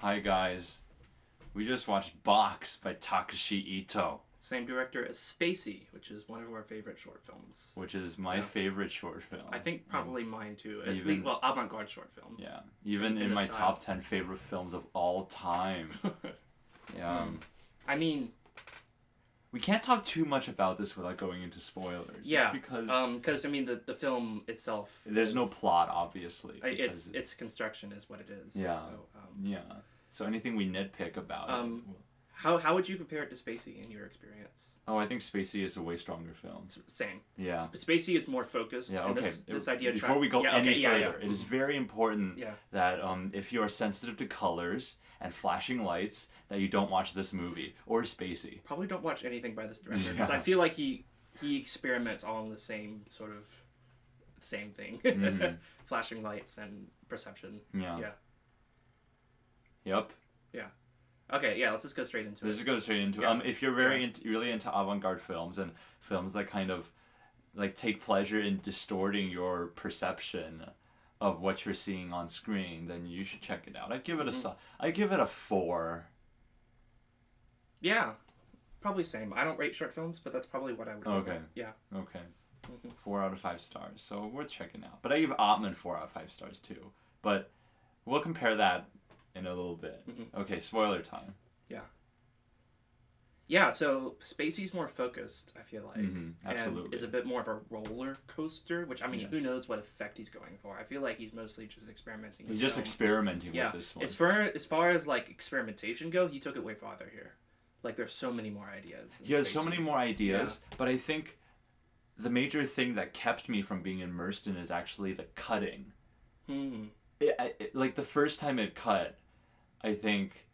Hi guys. We just watched Box by Takashi Ito. Same director as Spacey, which is one of our favorite short films. Which is my favorite short film. I think probably mine too. Even, avant-guarde short film. Yeah. Even in my top 10 favorite films of all time. Yeah. I mean... We can't talk too much about this without going into spoilers. Yeah. Because I mean, the film itself... There's no plot, obviously. Its construction is what it is. Yeah. So, yeah. So anything we nitpick about it... How would you compare it to Spacey in your experience? Oh, I think Spacey is a way stronger film. Same. Yeah. But Spacey is more focused. Yeah, okay. This idea Before we go any further, it is very important that if you are sensitive to colors and flashing lights, that you don't watch this movie or Spacey. Probably don't watch anything by this director because I feel like he experiments all in the same thing. Mm-hmm. Flashing lights and perception. Yeah. Yeah. Yep. Yeah. Okay, yeah, let's just go straight into it. Let's just go straight into it. If you're really into avant-garde films and films that kind of like take pleasure in distorting your perception of what you're seeing on screen, then you should check it out. I'd give it a 4. Yeah. Probably same. I don't rate short films, but that's probably what I would go with. Yeah. Okay. 4 out of 5 stars. So worth checking out. But I give Ottman 4 out of 5 stars too. But we'll compare that in a little bit. Okay, spoiler time. Yeah. Yeah, so Spacey's more focused, I feel like. Absolutely. And is a bit more of a roller coaster, which, I mean, who knows what effect he's going for. I feel like he's mostly just experimenting. He's just experimenting with this one. As far as, like, experimentation go, he took it way farther here. Like, there's so many more ideas. He has so many more ideas, but I think the major thing that kept me from being immersed in is actually the cutting. Like, the first time it cut, I think,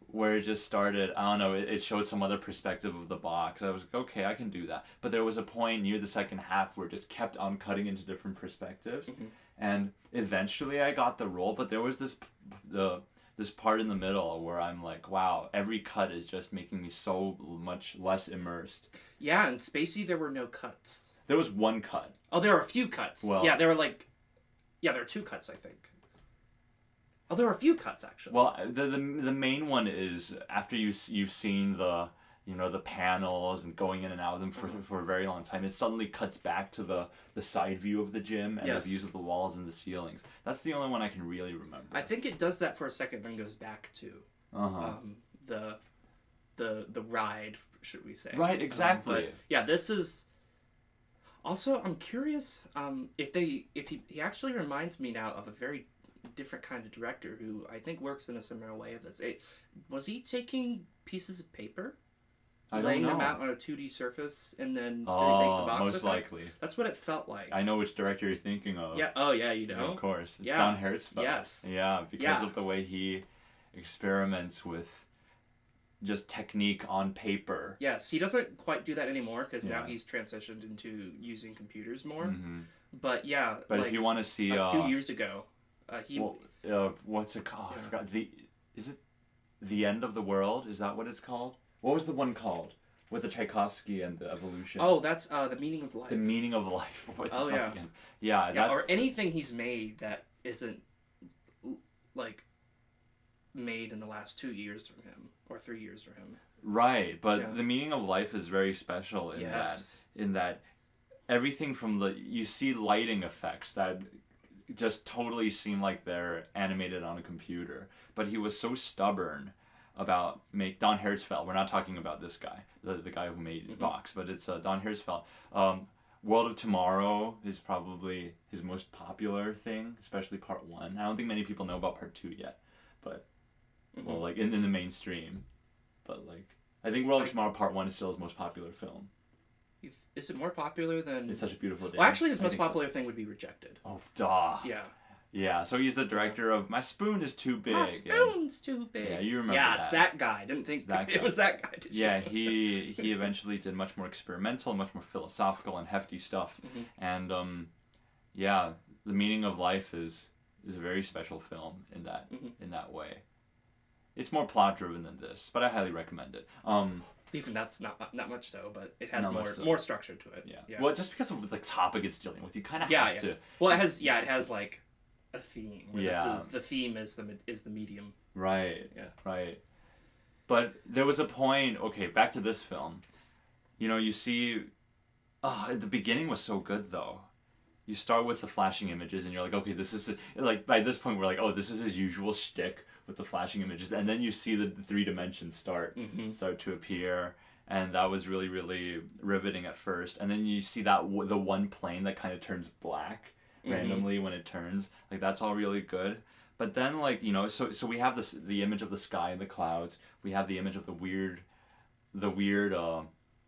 where it just started, I don't know, it showed some other perspective of the box. I was like, okay, I can do that. But there was a point near the second half where it just kept on cutting into different perspectives. And eventually I got the role, but there was this part in the middle where I'm like, wow, every cut is just making me so much less immersed. Yeah, in Spacey there were no cuts. There was one cut. Oh, there were a few cuts. Well, yeah, there were 2 cuts, I think. Oh, there were a few cuts actually. Well, the main one is after you've seen the panels and going in and out of them for a very long time, it suddenly cuts back to the side view of the gym and the views of the walls and the ceilings. That's the only one I can really remember. I think it does that for a second, then goes back to the ride, should we say? Right, exactly. But yeah, this is. Also, I'm curious if he actually reminds me now of a very different kind of director who I think works in a similar way of this. Was he taking pieces of paper, laying them out on a 2D surface, and then did he make the box most effect? likely. That's what it felt like. I know which director you're thinking of. Yeah. Oh yeah, you know. Yeah, of course, it's Don Hertzfeldt. Yes. Yeah, because of the way he experiments with just technique on paper. Yes, he doesn't quite do that anymore because now he's transitioned into using computers more. But yeah. But if you want to see a few years ago. What's it called? I forgot. Is it The End of the World? Is that what it's called? What was the one called? With the Tchaikovsky and the evolution. Oh, that's The Meaning of Life. The Meaning of Life. Yeah. That's... Or anything he's made that isn't, like, made in the last 2 years from him. Or 3 years from him. Right, but The Meaning of Life is very special in that everything from you see lighting effects that just totally seem like they're animated on a computer. But he was so stubborn about Don Hertzfeldt. We're not talking about this guy, the guy who made Box, but it's Don Hertzfeldt. World of Tomorrow is probably his most popular thing, especially Part 1. I don't think many people know about Part 2 yet, but well, like in the mainstream. But like, I think World of Tomorrow Part 1 is still his most popular film. Is it more popular than... It's Such a Beautiful Day. Well, actually, his most popular thing would be Rejected. Oh, duh. Yeah. Yeah, so he's the director of My Spoon is Too Big. My Spoon's Too Big. Yeah, you remember that. Yeah, it's that guy. I didn't think it was that guy. Did you? Yeah, he eventually did much more experimental, much more philosophical and hefty stuff. And, The Meaning of Life is a very special film in that way. It's more plot-driven than this, but I highly recommend it. Even that's not much so, but it has more structure to it. Yeah. Well, just because of the topic it's dealing with, you kind of have to. Well, it has like a theme. The theme is the medium. Right. Yeah. Right. But there was a point. Okay, back to this film. You see. Oh, the beginning was so good though. You start with the flashing images, and you're like, okay, this is like by this point we're like, oh, this is his usual shtick with the flashing images, and then you see the 3 dimensions start to appear, and that was really really riveting at first, and then you see that the one plane that kind of turns black randomly when it turns, like that's all really good. But then so we have the image of the sky and the clouds, we have the image of the weird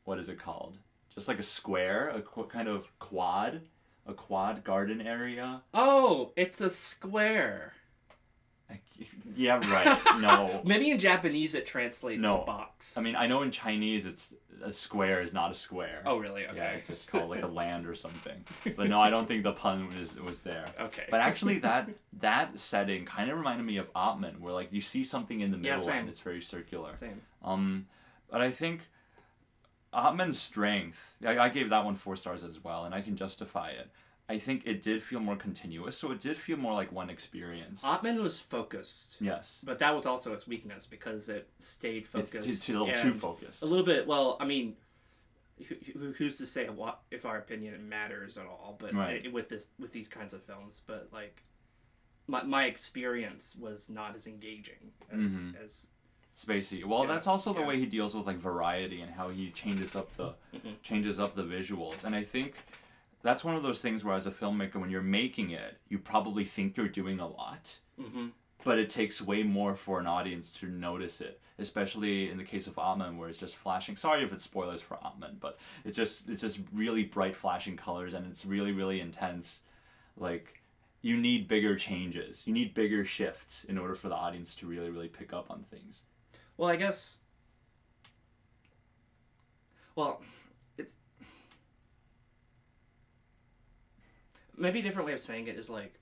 what is it called? Just like a square, kind of quad. A quad garden area. Oh, it's a square. Yeah, right. No. Maybe in Japanese it translates box. I mean, I know in Chinese it's a square is not a square. Oh, really? Okay. Yeah, it's just called like a land or something. But no, I don't think the pun was there. Okay. But actually that setting kind of reminded me of Atman, where like you see something in the middle and it's very circular. Same. But I think Atman's strength, I gave that one 4 stars as well, and I can justify it. I think it did feel more continuous, so it did feel more like one experience. Atman was focused. Yes. But that was also its weakness, because it stayed focused. It's a little too focused. A little bit, well, I mean, who's to say if our opinion matters at all, but right. with these kinds of films, but like, my experience was not as engaging as Spacey. Well, that's also the way he deals with like variety and how he changes up the visuals. And I think that's one of those things where as a filmmaker, when you're making it, you probably think you're doing a lot, but it takes way more for an audience to notice it. Especially in the case of Atman, where it's just flashing. Sorry if it's spoilers for Atman, but it's just really bright flashing colors, and it's really really intense. Like, you need bigger changes, you need bigger shifts in order for the audience to really really pick up on things. Well, I guess. Well, it's maybe a different way of saying it is like,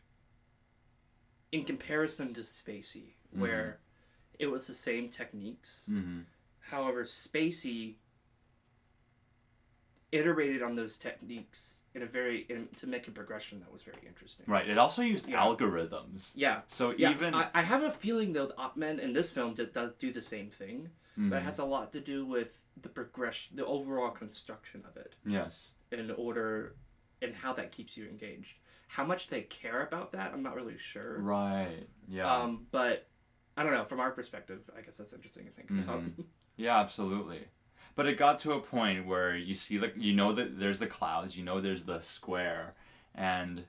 in comparison to Spacey, where it was the same techniques. However, Spacey iterated on those techniques to make a progression that was very interesting. Right. It also used algorithms. Yeah. So even I have a feeling though that Atman in this film does do the same thing, but it has a lot to do with the progression, the overall construction of it. Yes. In order, and how that keeps you engaged. How much they care about that, I'm not really sure. Right. Yeah. But I don't know. From our perspective, I guess that's interesting to think about. Yeah, absolutely. But it got to a point where you see, like, that there's the clouds, there's the square, and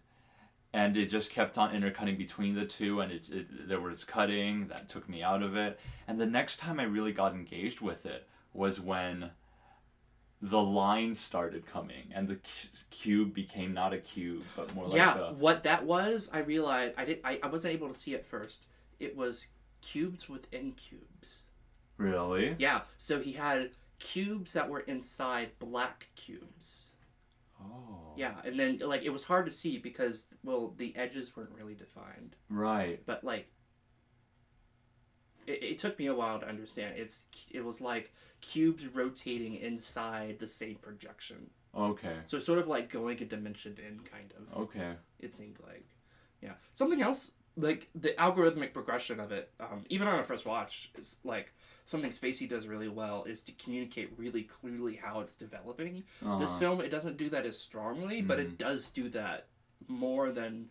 it just kept on intercutting between the two, and there was cutting that took me out of it. And the next time I really got engaged with it was when the lines started coming, and the cube became not a cube, but more like what that was, I realized I wasn't able to see it first. It was cubes within cubes. Really? Yeah. So he had cubes that were inside black cubes. Oh. Yeah, and then like it was hard to see because the edges weren't really defined. Right. But like it took me a while to understand. It was like cubes rotating inside the same projection. Okay. So it's sort of like going a dimension in, kind of. Okay. It seemed like. Yeah. Something else, like the algorithmic progression of it, even on a first watch, is like something Spacey does really well, is to communicate really clearly how it's developing. This film, it doesn't do that as strongly, but it does do that more than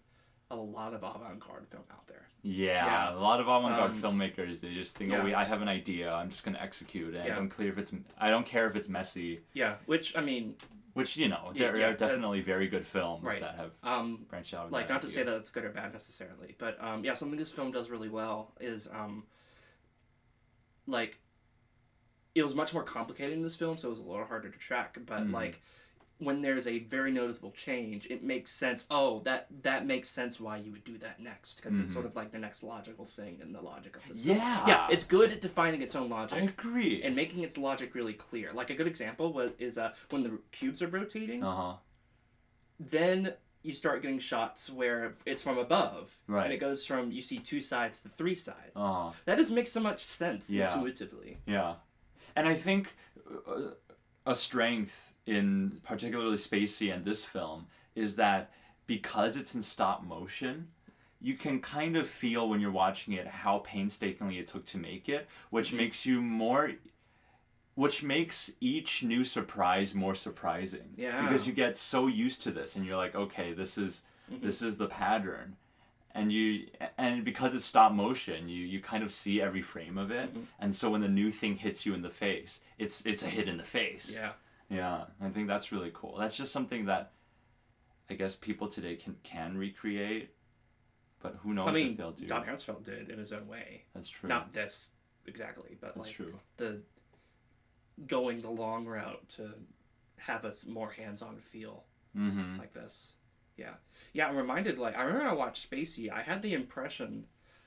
a lot of avant-garde film out there. Yeah, a lot of avant-garde filmmakers, they just think, I have an idea, I'm just going to execute it. I don't care if it's messy. Yeah, which, I mean... there are definitely very good films that have branched out. Like, not to say that it's good or bad necessarily, but something this film does really well is, like, it was much more complicated in this film, so it was a little harder to track, but, like, when there's a very noticeable change, it makes sense. Oh, that makes sense why you would do that next, because it's sort of like the next logical thing in the logic of this film. Yeah, it's good at defining its own logic. I agree. And making its logic really clear. Like, a good example is when the cubes are rotating, then you start getting shots where it's from above, and it goes from, you see 2 sides to 3 sides. That just makes so much sense intuitively. Yeah. And I think a strength in particularly Spacey and this film is that because it's in stop motion, you can kind of feel when you're watching it how painstakingly it took to make it, which makes each new surprise more surprising. Yeah. Because you get so used to this, and you're like, okay, this is the pattern, and because it's stop motion, you kind of see every frame of it, and so when the new thing hits you in the face, it's a hit in the face. Yeah. Yeah, I think that's really cool. That's just something that I guess people today can recreate, but who knows if they'll do. Don Hertzfeldt did in his own way. That's true. Not this exactly, but that's like true. The going the long route to have a more hands-on feel like this. Yeah. Yeah, I'm reminded, like, I remember I watched Spacey, I had the impression,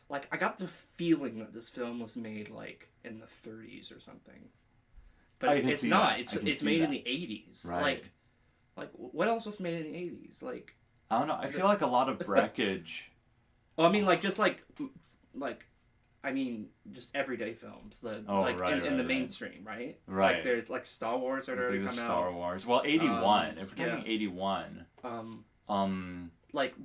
like, I got the feeling that this film was made, like, in the 30s or something. But it's not. It's made in the 80s. Right. Like, what else was made in the 80s? Like, I don't know. I feel like a lot of breakage. Well, I mean, like, just everyday films. In the mainstream, right? Right. Like, there's, like, Star Wars that already come out. Star Wars. Well, 81. If we're talking 81. Like,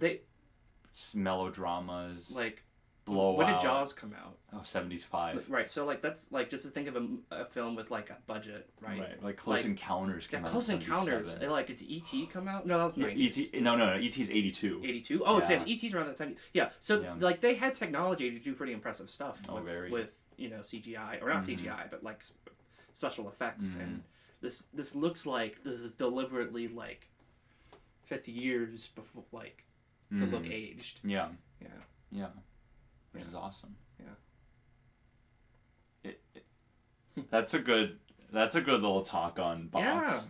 melodramas. Like, Blowout. when did Jaws come out? Oh, 75. Right, so, like, that's, like, just to think of a film with, like, a budget, right? Right, like Close Encounters came out in Close Encounters. Like, did E.T. come out? No, that was 90s. No, E.T.'s 82. 82? Oh, so E.T.'s around that time. Yeah, so, like, they had technology to do pretty impressive stuff with CGI. Or not CGI, but, like, special effects. And this looks like this is deliberately, like, 50 years before, like, to look aged. Yeah. Yeah. Yeah. Which is awesome. Yeah. That's a good little talk on Box.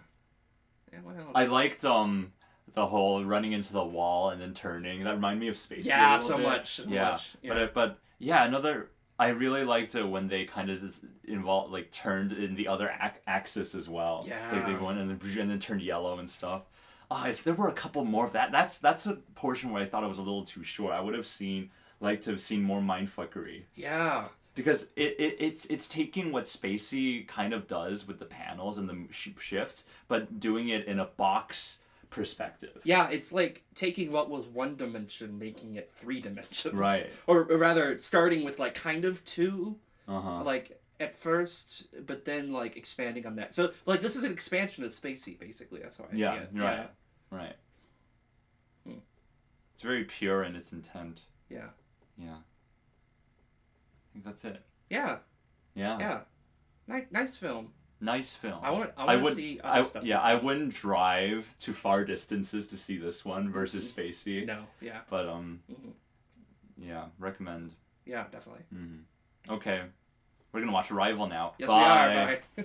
Yeah, what else? I liked the whole running into the wall and then turning. That reminded me of Spacey. Yeah, so much. Yeah. But I really liked it when they kind of just turned in the other axis as well. Yeah. It's like they went and then turned yellow and stuff. If there were a couple more of that, that's a portion where I thought it was a little too short. I would have liked to have seen more mindfuckery. Yeah. Because it's taking what Spacey kind of does with the panels and the shifts, but doing it in a box perspective. Yeah, it's like taking what was one dimension, making it 3 dimensions. Right. Or rather, starting with like kind of 2, like at first, but then like expanding on that. So like this is an expansion of Spacey, basically. That's how I see it. Right. Right. It's very pure in its intent. Yeah. Yeah. I think that's it. Yeah. Yeah. Yeah. Nice film. Nice film. I want to see other stuff. Yeah, I wouldn't drive to far distances to see this one versus Spacey. No. Yeah. But yeah, recommend. Yeah, definitely. Okay, we're gonna watch Arrival now. Yes, Bye. we are. Bye.